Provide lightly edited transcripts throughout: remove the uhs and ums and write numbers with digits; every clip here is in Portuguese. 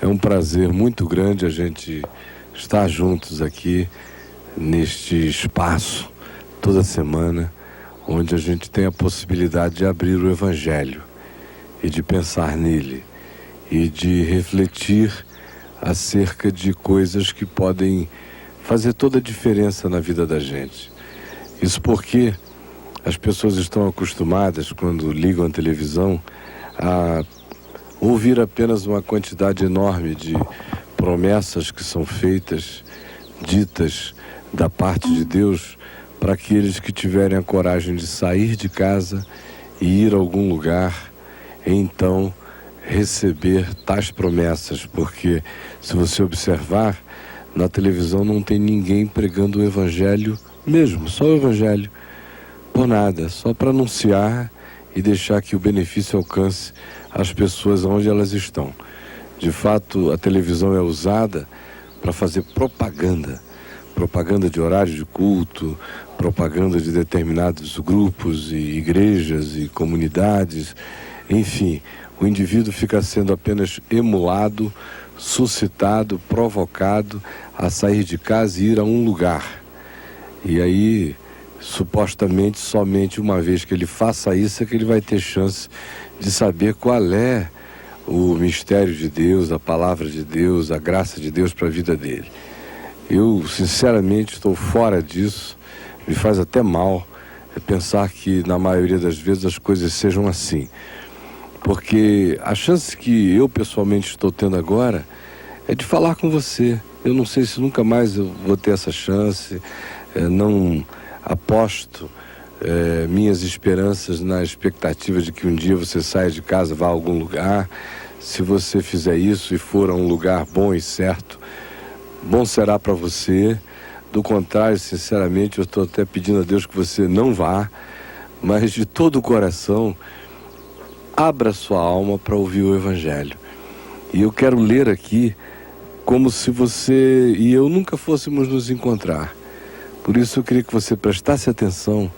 É um prazer muito grande a gente estar juntos aqui neste espaço toda semana, onde a gente tem a possibilidade de abrir o Evangelho e de pensar nele e de refletir acerca de coisas que podem fazer toda a diferença na vida da gente. Isso porque as pessoas estão acostumadas, quando ligam a televisão, a ouvir apenas uma quantidade enorme de promessas que são feitas, ditas da parte de Deus, para aqueles que tiverem a coragem de sair de casa e ir a algum lugar, e então receber tais promessas. Porque, se você observar, na televisão não tem ninguém pregando o Evangelho mesmo, só o Evangelho, por nada, só para anunciar e deixar que o benefício alcance as pessoas onde elas estão. De fato, a televisão é usada para fazer propaganda de horário de culto, propaganda de determinados grupos e igrejas e comunidades. Enfim, o indivíduo fica sendo apenas emulado, suscitado, provocado a sair de casa e ir a um lugar. E aí, supostamente, somente uma vez que ele faça isso é que ele vai ter chance de saber qual é o mistério de Deus, a palavra de Deus, a graça de Deus para a vida dele. Eu, sinceramente, estou fora disso. Me faz até mal pensar que, na maioria das vezes, as coisas sejam assim. Porque a chance que eu, pessoalmente, estou tendo agora é de falar com você. Eu não sei se nunca mais eu vou ter essa chance. Não aposto minhas esperanças na expectativa de que um dia você saia de casa, vá a algum lugar. Se você fizer isso e for a um lugar bom e certo, bom será para você. Do contrário, sinceramente, eu estou até pedindo a Deus que você não vá, mas de todo o coração, abra sua alma para ouvir o Evangelho. E eu quero ler aqui como se você e eu nunca fôssemos nos encontrar. Por isso eu queria que você prestasse atenção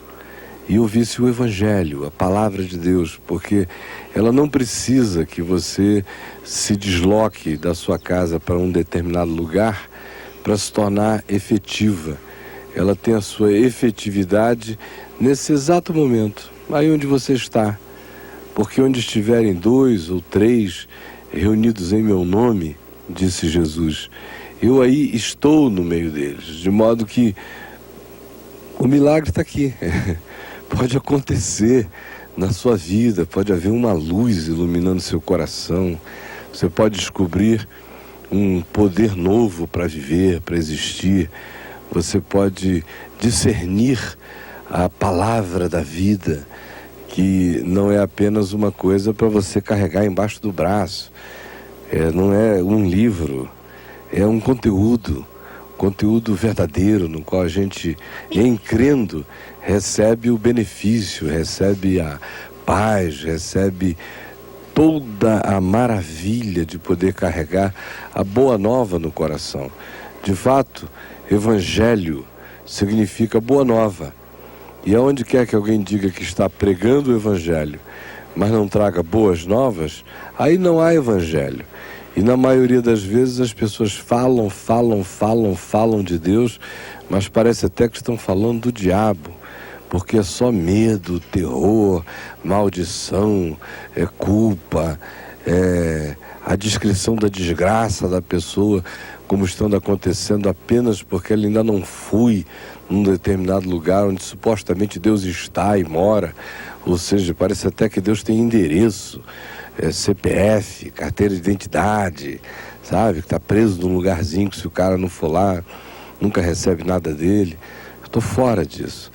e ouvisse o Evangelho, a palavra de Deus, porque ela não precisa que você se desloque da sua casa para um determinado lugar para se tornar efetiva. Ela tem a sua efetividade nesse exato momento, aí onde você está. Porque onde estiverem 2 ou 3 reunidos em meu nome, disse Jesus, eu aí estou no meio deles, de modo que o milagre está aqui. Pode acontecer na sua vida, pode haver uma luz iluminando seu coração, você pode descobrir um poder novo para viver, para existir, você pode discernir a palavra da vida, que não é apenas uma coisa para você carregar embaixo do braço, não é um livro, é um conteúdo verdadeiro, no qual a gente, em crendo, recebe o benefício, recebe a paz, recebe toda a maravilha de poder carregar a boa nova no coração. De fato, Evangelho significa boa nova. E aonde quer que alguém diga que está pregando o Evangelho, mas não traga boas novas, aí não há Evangelho. E na maioria das vezes as pessoas falam de Deus, mas parece até que estão falando do diabo, porque é só medo, terror, maldição, culpa, a descrição da desgraça da pessoa, como estando acontecendo apenas porque ela ainda não foi num determinado lugar onde supostamente Deus está e mora. Ou seja, parece até que Deus tem endereço, CPF, carteira de identidade, sabe? Que está preso num lugarzinho que, se o cara não for lá, nunca recebe nada dele. Estou fora disso.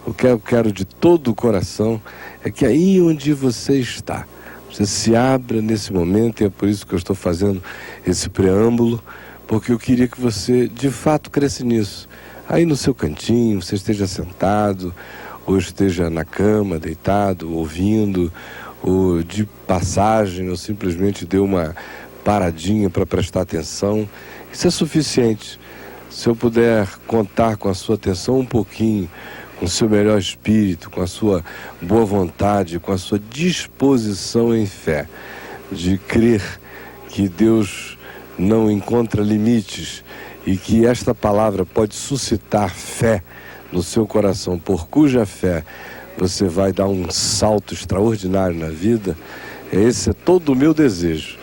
O que eu quero de todo o coração é que aí onde você está, você se abra nesse momento, e é por isso que eu estou fazendo esse preâmbulo, porque eu queria que você de fato cresce nisso. Aí no seu cantinho, você esteja sentado, ou esteja na cama, deitado, ouvindo, ou de passagem, ou simplesmente dê uma paradinha para prestar atenção. Isso é suficiente. Se eu puder contar com a sua atenção um pouquinho, com o seu melhor espírito, com a sua boa vontade, com a sua disposição em fé, de crer que Deus não encontra limites e que esta palavra pode suscitar fé no seu coração, por cuja fé você vai dar um salto extraordinário na vida, esse é todo o meu desejo.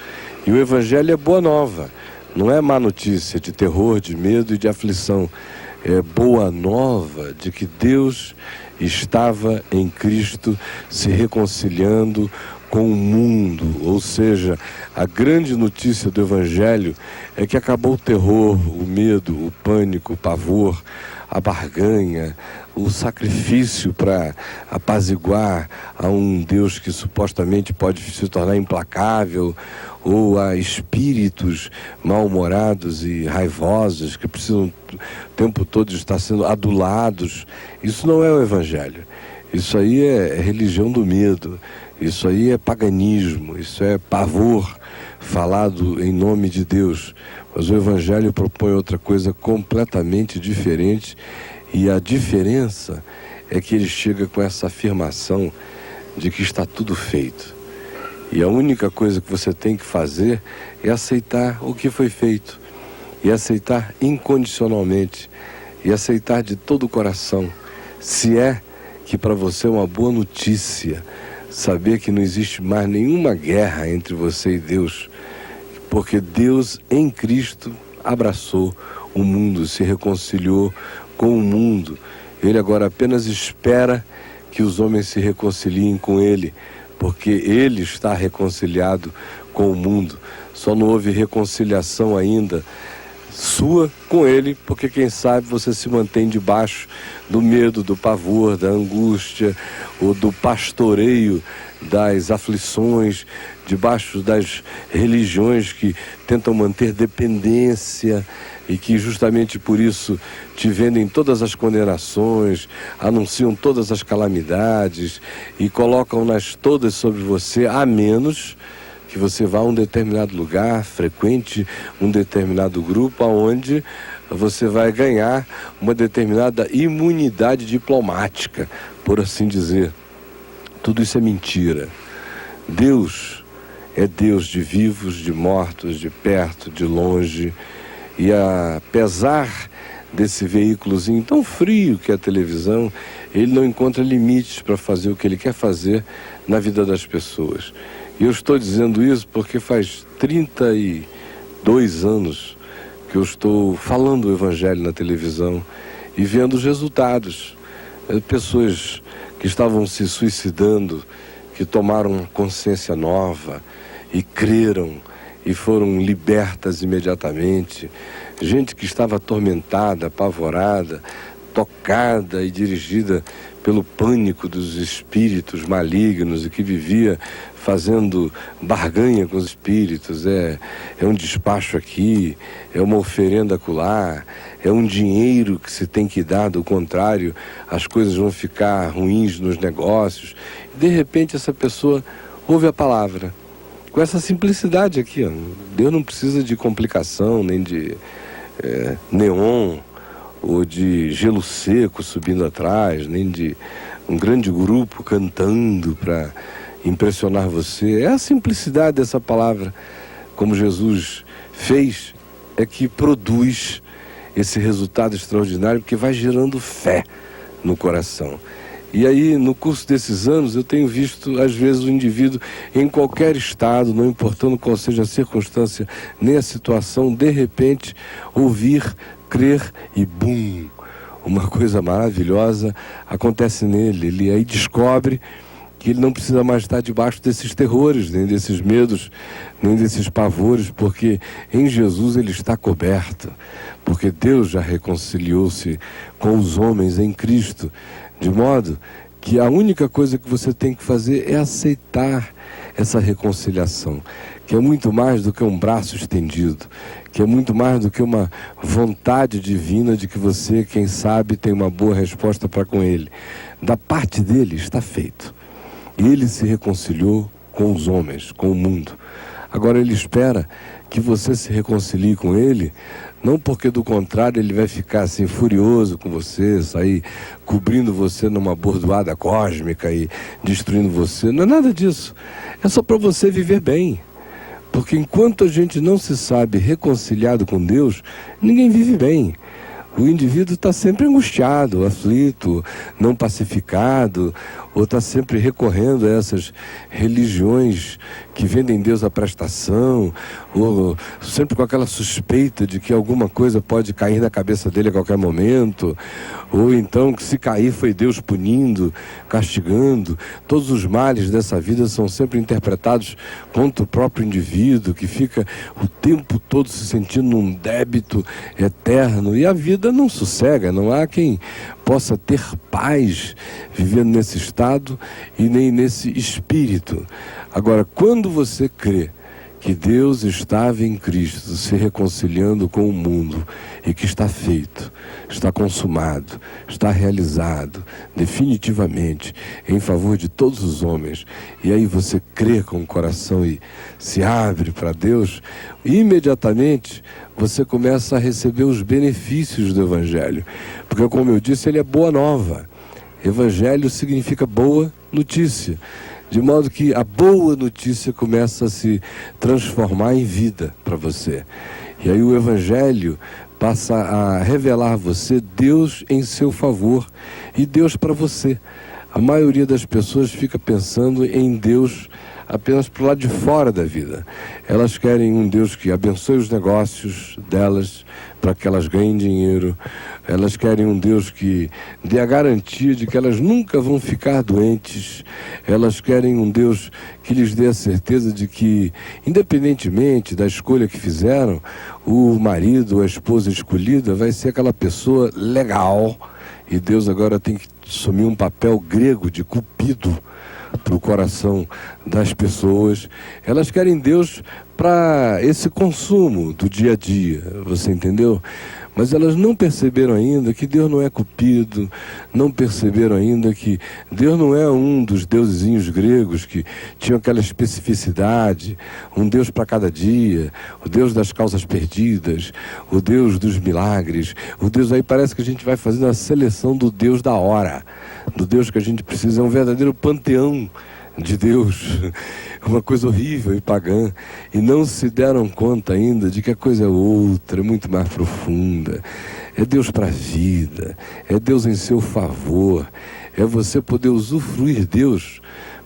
E o Evangelho é boa nova, não é má notícia de terror, de medo e de aflição. É boa nova de que Deus estava em Cristo se reconciliando com o mundo. Ou seja, a grande notícia do Evangelho é que acabou o terror, o medo, o pânico, o pavor, a barganha, o sacrifício para apaziguar a um Deus que supostamente pode se tornar implacável, ou a espíritos mal-humorados e raivosos que precisam o tempo todo estar sendo adulados. Isso não é o Evangelho. Isso aí é religião do medo. Isso aí é paganismo. Isso é pavor falado em nome de Deus. Mas o Evangelho propõe outra coisa completamente diferente, e a diferença é que ele chega com essa afirmação de que está tudo feito. E a única coisa que você tem que fazer é aceitar o que foi feito, e aceitar incondicionalmente, e aceitar de todo o coração. Se é que para você é uma boa notícia saber que não existe mais nenhuma guerra entre você e Deus, porque Deus em Cristo abraçou o mundo, se reconciliou com o mundo. Ele agora apenas espera que os homens se reconciliem com Ele, porque Ele está reconciliado com o mundo. Só não houve reconciliação ainda sua com Ele, porque quem sabe você se mantém debaixo do medo, do pavor, da angústia, ou do pastoreio das aflições, debaixo das religiões que tentam manter dependência e que justamente por isso te vendem todas as condenações, anunciam todas as calamidades e colocam-nas todas sobre você, a menos que você vá a um determinado lugar, frequente um determinado grupo, onde você vai ganhar uma determinada imunidade diplomática, por assim dizer. Tudo isso é mentira. Deus é Deus de vivos, de mortos, de perto, de longe. E apesar desse veículozinho tão frio que é a televisão, ele não encontra limites para fazer o que ele quer fazer na vida das pessoas. E eu estou dizendo isso porque faz 32 anos que eu estou falando o Evangelho na televisão e vendo os resultados. Pessoas que estavam se suicidando, que tomaram consciência nova e creram e foram libertas imediatamente. Gente que estava atormentada, apavorada, tocada e dirigida pelo pânico dos espíritos malignos e que vivia fazendo barganha com os espíritos. É um despacho aqui, é uma oferenda acolá, é um dinheiro que se tem que dar, do contrário, as coisas vão ficar ruins nos negócios. De repente essa pessoa ouve a palavra, com essa simplicidade aqui, ó. Deus não precisa de complicação, nem de neon, ou de gelo seco subindo atrás, nem de um grande grupo cantando para impressionar você. É a simplicidade dessa palavra, como Jesus fez, é que produz esse resultado extraordinário, porque vai gerando fé no coração. E aí, no curso desses anos, eu tenho visto, às vezes, o indivíduo, em qualquer estado, não importando qual seja a circunstância, nem a situação, de repente, ouvir, crer e bum! Uma coisa maravilhosa acontece nele. Ele aí descobre que ele não precisa mais estar debaixo desses terrores, nem desses medos, nem desses pavores, porque em Jesus ele está coberto, porque Deus já reconciliou-se com os homens em Cristo, de modo que a única coisa que você tem que fazer é aceitar essa reconciliação, que é muito mais do que um braço estendido, que é muito mais do que uma vontade divina de que você, quem sabe, tem uma boa resposta para com Ele. Da parte dele está feito. Ele se reconciliou com os homens, com o mundo. Agora ele espera que você se reconcilie com ele, não porque do contrário ele vai ficar assim furioso com você, sair cobrindo você numa bordoada cósmica e destruindo você. Não é nada disso. É só para você viver bem. Porque enquanto a gente não se sabe reconciliado com Deus, ninguém vive bem. O indivíduo está sempre angustiado, aflito, não pacificado, ou está sempre recorrendo a essas religiões que vendem Deus à prestação, ou sempre com aquela suspeita de que alguma coisa pode cair na cabeça dele a qualquer momento, ou então que se cair foi Deus punindo, castigando. Todos os males dessa vida são sempre interpretados contra o próprio indivíduo, que fica o tempo todo se sentindo num débito eterno, e a vida não sossega, não há quem possa ter paz vivendo nesse estado e nem nesse espírito. Agora, quando você crê que Deus estava em Cristo se reconciliando com o mundo e que está feito, está consumado, está realizado definitivamente em favor de todos os homens, e aí você crê com o coração e se abre para Deus, imediatamente você começa a receber os benefícios do Evangelho, porque, como eu disse, ele é boa nova. Evangelho significa boa notícia, de modo que a boa notícia começa a se transformar em vida para você. E aí o Evangelho passa a revelar a você Deus em seu favor e Deus para você. A maioria das pessoas fica pensando em Deus apenas para o lado de fora da vida. Elas querem um Deus que abençoe os negócios delas, para que elas ganhem dinheiro. Elas querem um Deus que dê a garantia de que elas nunca vão ficar doentes. Elas querem um Deus que lhes dê a certeza de que, independentemente da escolha que fizeram, o marido ou a esposa escolhida vai ser aquela pessoa legal. E Deus agora tem que assumir um papel grego de cupido para o coração das pessoas. Elas querem Deus para esse consumo do dia a dia, você entendeu? Mas elas não perceberam ainda que Deus não é cupido, não perceberam ainda que Deus não é um dos deusezinhos gregos que tinham aquela especificidade, um Deus para cada dia, o Deus das causas perdidas, o Deus dos milagres, o Deus aí parece que a gente vai fazendo a seleção do Deus da hora, do Deus que a gente precisa, é um verdadeiro panteão de Deus, uma coisa horrível e pagã, e não se deram conta ainda de que a coisa é outra, é muito mais profunda. É Deus para a vida, é Deus em seu favor, é você poder usufruir Deus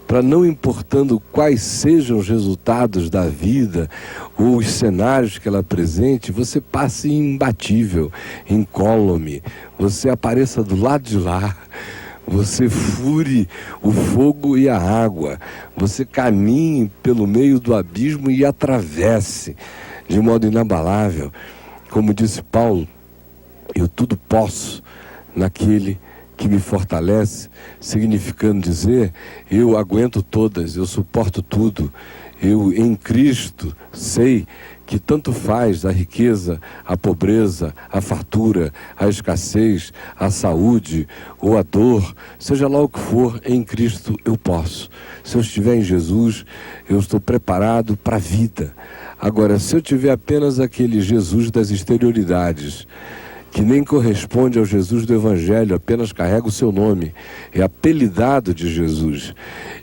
para, não importando quais sejam os resultados da vida ou os cenários que ela apresente, você passe imbatível, incólume, você apareça do lado de lá, você fure o fogo e a água, você caminhe pelo meio do abismo e atravesse de modo inabalável. Como disse Paulo, eu tudo posso naquele que me fortalece, significando dizer, eu aguento todas, eu suporto tudo, eu em Cristo sei que tanto faz a riqueza, a pobreza, a fartura, a escassez, a saúde ou a dor, seja lá o que for, em Cristo eu posso. Se eu estiver em Jesus, eu estou preparado para a vida. Agora, se eu tiver apenas aquele Jesus das exterioridades, que nem corresponde ao Jesus do Evangelho, apenas carrega o seu nome, é apelidado de Jesus,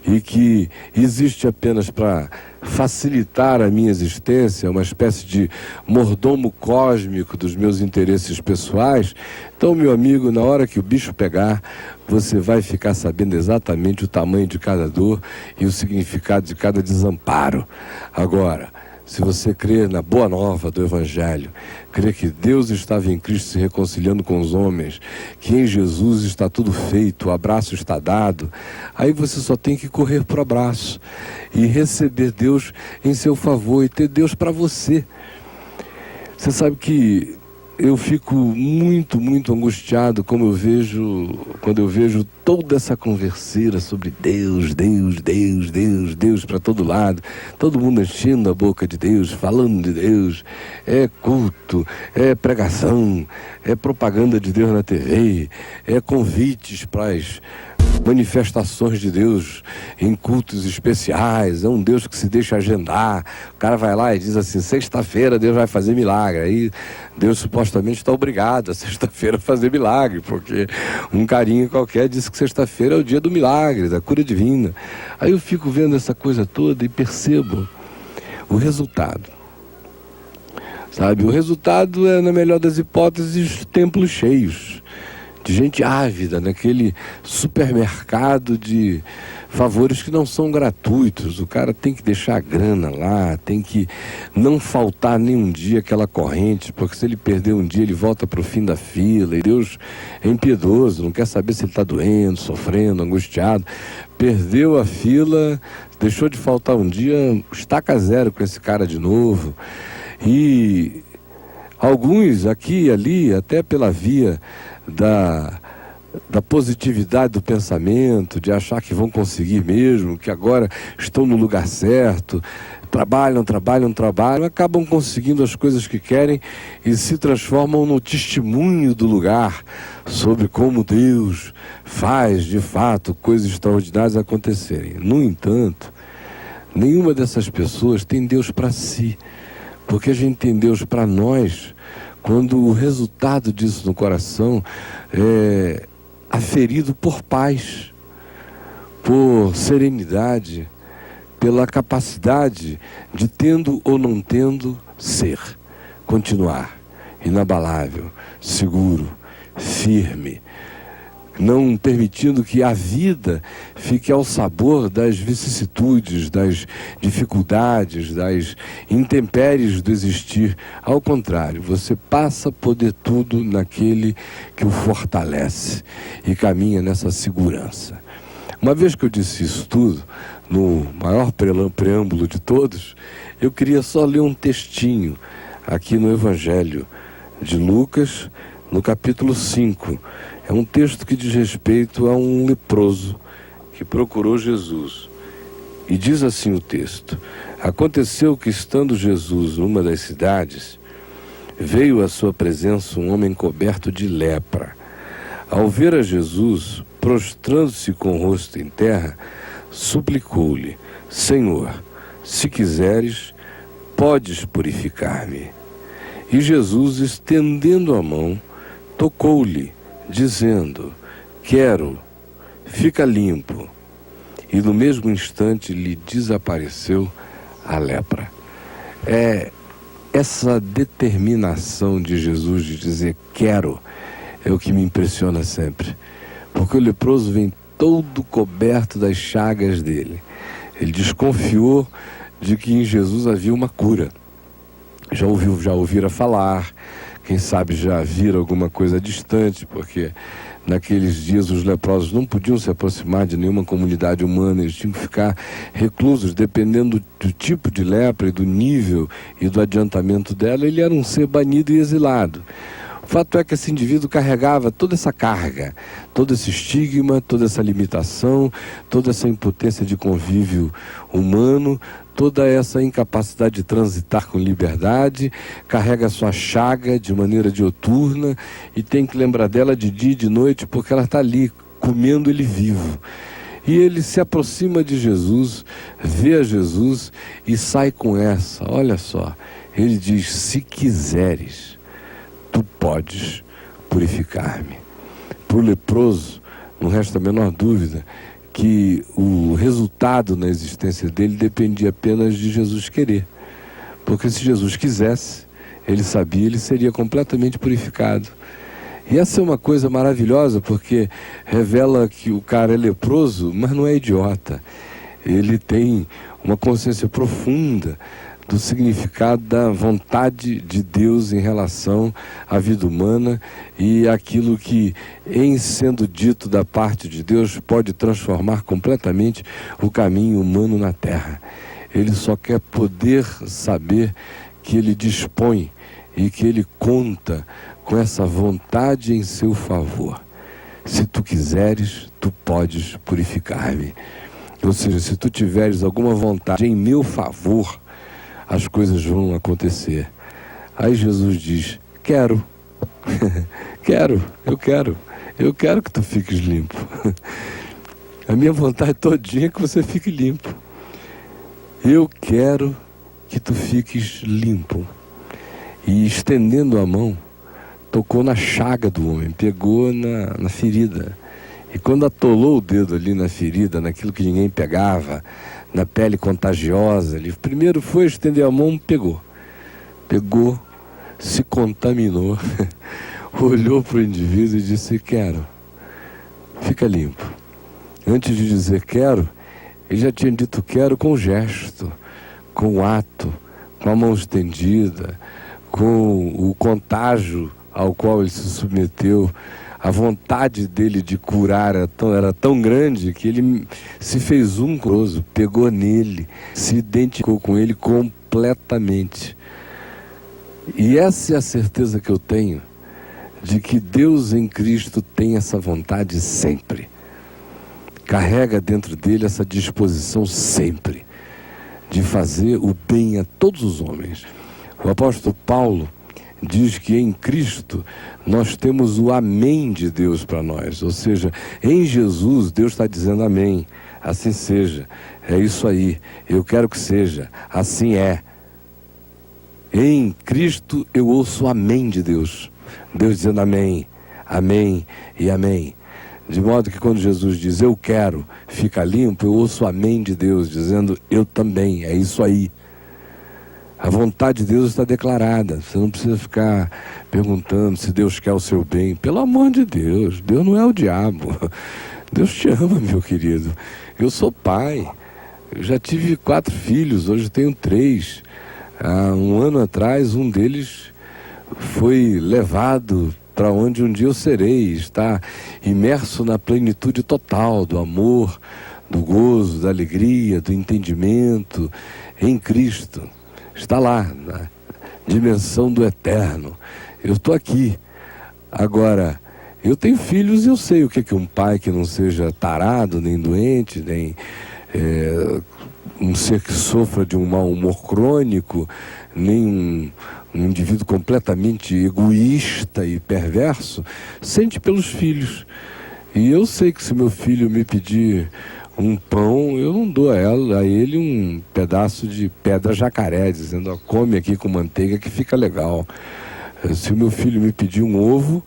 e que existe apenas para facilitar a minha existência, uma espécie de mordomo cósmico dos meus interesses pessoais, então, meu amigo, na hora que o bicho pegar, você vai ficar sabendo exatamente o tamanho de cada dor e o significado de cada desamparo. Agora, se você crê na boa nova do Evangelho, crê que Deus estava em Cristo se reconciliando com os homens, que em Jesus está tudo feito, o abraço está dado, aí você só tem que correr para o abraço e receber Deus em seu favor e ter Deus para você. Você sabe que eu fico muito, muito angustiado quando eu vejo toda essa converseira sobre Deus, Deus, Deus, Deus, Deus para todo lado, todo mundo enchendo a boca de Deus, falando de Deus, é culto, é pregação, é propaganda de Deus na TV, é convites para as manifestações de Deus em cultos especiais, é um Deus que se deixa agendar. O cara vai lá e diz assim, sexta-feira Deus vai fazer milagre, aí Deus supostamente está obrigado a sexta-feira fazer milagre, porque um carinha qualquer disse que sexta-feira é o dia do milagre, da cura divina. Aí eu fico vendo essa coisa toda e percebo o resultado. Sabe, o resultado é, na melhor das hipóteses, templos cheios, de gente ávida, naquele supermercado de favores que não são gratuitos. O cara tem que deixar a grana lá, tem que não faltar nenhum dia aquela corrente, porque se ele perder um dia ele volta para o fim da fila, e Deus é impiedoso, não quer saber se ele está doendo, sofrendo, angustiado. Perdeu a fila, deixou de faltar um dia, estaca zero com esse cara de novo. E alguns aqui e ali, até pela via da positividade do pensamento, de achar que vão conseguir mesmo, que agora estão no lugar certo, trabalham, acabam conseguindo as coisas que querem e se transformam no testemunho do lugar sobre como Deus faz, de fato, coisas extraordinárias acontecerem. No entanto, nenhuma dessas pessoas tem Deus para si, porque a gente tem Deus para nós quando o resultado disso no coração é aferido por paz, por serenidade, pela capacidade de, tendo ou não tendo, ser, continuar, inabalável, seguro, firme, não permitindo que a vida fique ao sabor das vicissitudes, das dificuldades, das intempéries do existir. Ao contrário, você passa a poder tudo naquele que o fortalece e caminha nessa segurança. Uma vez que eu disse isso tudo, no maior preâmbulo de todos, eu queria só ler um textinho aqui no Evangelho de Lucas, no capítulo 5. É um texto que diz respeito a um leproso que procurou Jesus. E diz assim o texto: aconteceu que, estando Jesus numa das cidades, veio à sua presença um homem coberto de lepra. Ao ver a Jesus, prostrando-se com o rosto em terra, suplicou-lhe: Senhor, se quiseres, podes purificar-me. E Jesus, estendendo a mão, tocou-lhe, dizendo: quero, fica limpo. E no mesmo instante lhe desapareceu a lepra. É essa determinação de Jesus de dizer quero, é o que me impressiona sempre. Porque o leproso vem todo coberto das chagas dele. Ele desconfiou de que em Jesus havia uma cura. Já ouvira falar, quem sabe já viram alguma coisa distante, porque naqueles dias os leprosos não podiam se aproximar de nenhuma comunidade humana, eles tinham que ficar reclusos, dependendo do tipo de lepra e do nível e do adiantamento dela, ele era um ser banido e exilado. O fato é que esse indivíduo carregava toda essa carga, todo esse estigma, toda essa limitação, toda essa impotência de convívio humano, toda essa incapacidade de transitar com liberdade, carrega a sua chaga de maneira dioturna e tem que lembrar dela de dia e de noite, porque ela está ali, comendo ele vivo. E ele se aproxima de Jesus, vê a Jesus e sai com essa, olha só, ele diz: se quiseres, tu podes purificar-me. Para o leproso, não resta a menor dúvida que o resultado na existência dele dependia apenas de Jesus querer. Porque se Jesus quisesse, ele sabia, ele seria completamente purificado. E essa é uma coisa maravilhosa, porque revela que o cara é leproso, mas não é idiota. Ele tem uma consciência profunda do significado da vontade de Deus em relação à vida humana e aquilo que, em sendo dito da parte de Deus, pode transformar completamente o caminho humano na terra. Ele só quer poder saber que ele dispõe e que ele conta com essa vontade em seu favor. Se tu quiseres, tu podes purificar-me. Ou seja, se tu tiveres alguma vontade em meu favor, as coisas vão acontecer. Aí Jesus diz: quero, eu quero que tu fiques limpo. A minha vontade todinha é que você fique limpo. Eu quero que tu fiques limpo. E estendendo a mão, tocou na chaga do homem, pegou na ferida. E quando atolou o dedo ali na ferida, naquilo que ninguém pegava, na pele contagiosa. Ele primeiro foi estender a mão, pegou, se contaminou, olhou para o indivíduo e disse: quero, fica limpo. Antes de dizer quero, ele já tinha dito quero com gesto, com ato, com a mão estendida, com o contágio ao qual ele se submeteu. A vontade dele de curar era tão grande que ele se fez curioso, pegou nele, se identificou com ele completamente. E essa é a certeza que eu tenho, de que Deus em Cristo tem essa vontade sempre. Carrega dentro dele essa disposição sempre de fazer o bem a todos os homens. O apóstolo Paulo diz que em Cristo nós temos o amém de Deus para nós. Ou seja, em Jesus Deus está dizendo amém, assim seja, é isso aí, eu quero que seja, assim é. Em Cristo eu ouço o amém de Deus, Deus dizendo amém, amém e amém. De modo que quando Jesus diz eu quero, fica limpo, eu ouço o amém de Deus dizendo eu também, é isso aí. A vontade de Deus está declarada. Você não precisa ficar perguntando se Deus quer o seu bem. Pelo amor de Deus, Deus não é o diabo. Deus te ama, meu querido. Eu sou pai. Eu já tive 4 filhos, hoje tenho 3. Há um ano atrás, um deles foi levado para onde um dia eu serei. Está imerso na plenitude total do amor, do gozo, da alegria, do entendimento em Cristo. Está lá, na dimensão do eterno. Eu estou aqui. Agora, eu tenho filhos e eu sei o que é um pai que não seja tarado, nem doente, nem um ser que sofra de um mau humor crônico, nem um indivíduo completamente egoísta e perverso, sente pelos filhos. E eu sei que se meu filho me pedir um pão, eu não dou a ele um pedaço de pedra jacaré, dizendo, ó, come aqui com manteiga que fica legal. Se o meu filho me pedir um ovo,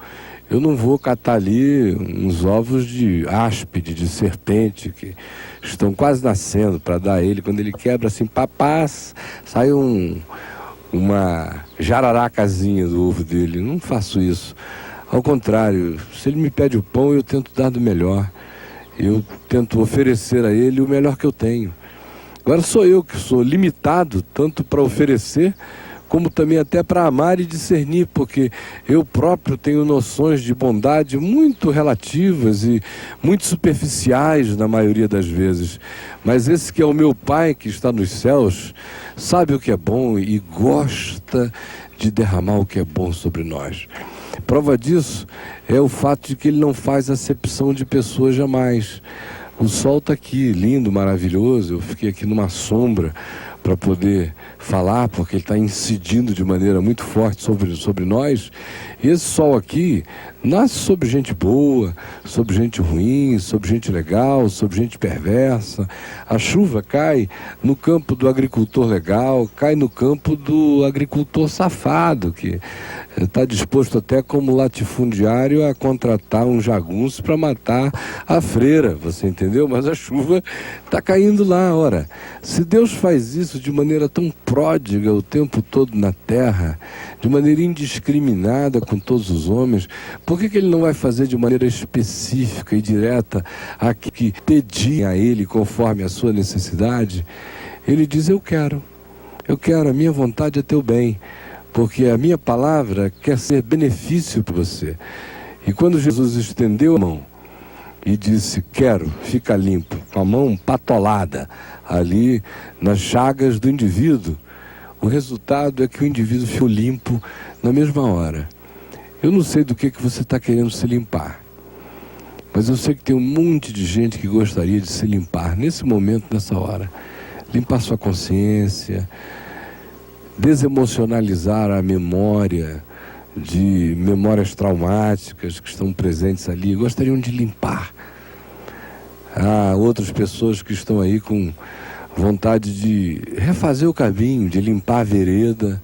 eu não vou catar ali uns ovos de áspide, de serpente, que estão quase nascendo, para dar a ele. Quando ele quebra assim, papás, sai uma jararacazinha do ovo dele. Não faço isso. Ao contrário, se ele me pede o pão, eu tento dar do melhor. Eu tento oferecer a ele o melhor que eu tenho. Agora sou eu que sou limitado, tanto para oferecer, como também até para amar e discernir, porque eu próprio tenho noções de bondade muito relativas e muito superficiais na maioria das vezes. Mas esse que é o meu Pai que está nos céus, sabe o que é bom e gosta de derramar o que é bom sobre nós. Prova disso é o fato de que ele não faz acepção de pessoas jamais. O sol está aqui, lindo, maravilhoso. Eu fiquei aqui numa sombra para poder falar, porque ele está incidindo de maneira muito forte sobre nós. E esse sol aqui nasce sobre gente boa, sobre gente ruim, sobre gente legal, sobre gente perversa. A chuva cai no campo do agricultor legal, cai no campo do agricultor safado, que está disposto até como latifundiário a contratar um jagunço para matar a freira, você entendeu? Mas a chuva está caindo lá. Ora, se Deus faz isso de maneira tão pródiga o tempo todo na terra, de maneira indiscriminada com todos os homens, por que Ele não vai fazer de maneira específica e direta a que pedir a Ele conforme a sua necessidade? Ele diz, eu quero, a minha vontade é teu bem, porque a minha palavra quer ser benefício para você. E quando Jesus estendeu a mão e disse, quero, fica limpo, com a mão patolada ali nas chagas do indivíduo, o resultado é que o indivíduo ficou limpo na mesma hora. Eu não sei do que você está querendo se limpar, mas eu sei que tem um monte de gente que gostaria de se limpar nesse momento, nessa hora. Limpar sua consciência, desemocionalizar a memória de memórias traumáticas que estão presentes ali, gostariam de limpar. Há outras pessoas que estão aí com vontade de refazer o caminho, de limpar a vereda.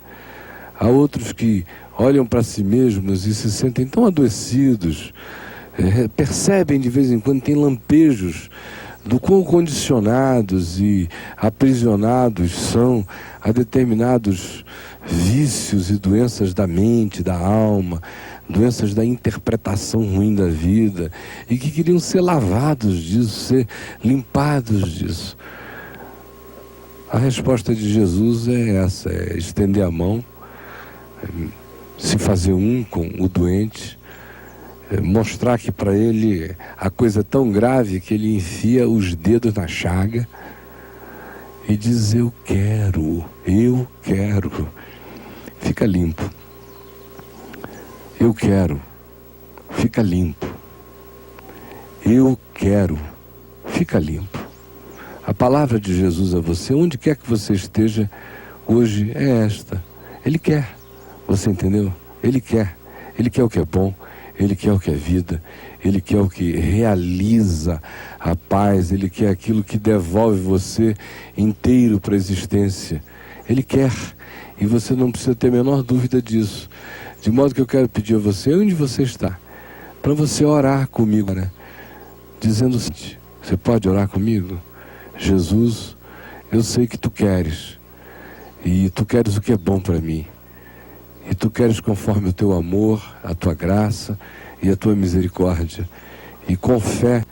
Há outros que olham para si mesmos e se sentem tão adoecidos, percebem de vez em quando, tem lampejos do quão condicionados e aprisionados são a determinados vícios e doenças da mente, da alma, doenças da interpretação ruim da vida, e que queriam ser lavados disso, ser limpados disso. A resposta de Jesus é essa, é estender a mão, se fazer um com o doente, mostrar que para ele a coisa é tão grave que ele enfia os dedos na chaga e diz: eu quero, fica limpo. Eu quero, fica limpo. Eu quero, fica limpo. A palavra de Jesus a você, onde quer que você esteja hoje, é esta: Ele quer. Você entendeu? Ele quer o que é bom, Ele quer o que é vida, Ele quer o que realiza a paz, Ele quer aquilo que devolve você inteiro para a existência. Ele quer, e você não precisa ter a menor dúvida disso. De modo que eu quero pedir a você, onde você está, para você orar comigo, né? Dizendo o seguinte: você pode orar comigo? Jesus, eu sei que Tu queres, e Tu queres o que é bom para mim. E Tu queres conforme o Teu amor, a Tua graça e a Tua misericórdia. E com fé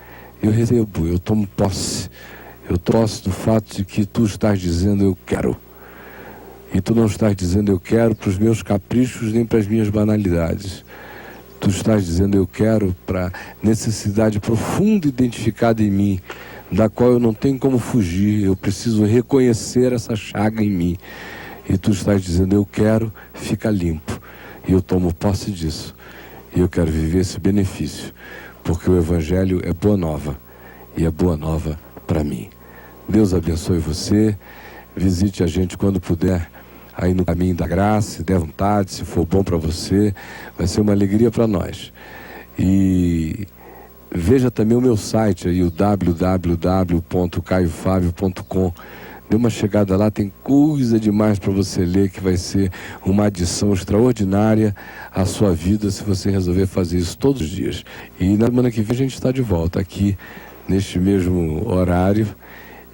eu recebo, eu tomo posse. Eu tomo posse do fato de que Tu estás dizendo: eu quero. E Tu não estás dizendo: eu quero para os meus caprichos nem para as minhas banalidades. Tu estás dizendo: eu quero para necessidade profunda identificada em mim, da qual eu não tenho como fugir. Eu preciso reconhecer essa chaga em mim. E Tu estás dizendo: eu quero, fica limpo. E eu tomo posse disso. E eu quero viver esse benefício. Porque o Evangelho é boa nova. E é boa nova para mim. Deus abençoe você. Visite a gente quando puder, aí no caminho da graça, se der vontade, se for bom para você. Vai ser uma alegria para nós. E veja também o meu site aí, o www.caiofabio.com. Dê uma chegada lá, tem coisa demais para você ler, que vai ser uma adição extraordinária à sua vida, se você resolver fazer isso todos os dias. E na semana que vem a gente está de volta aqui, neste mesmo horário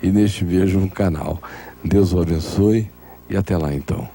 e neste mesmo canal. Deus o abençoe e até lá então.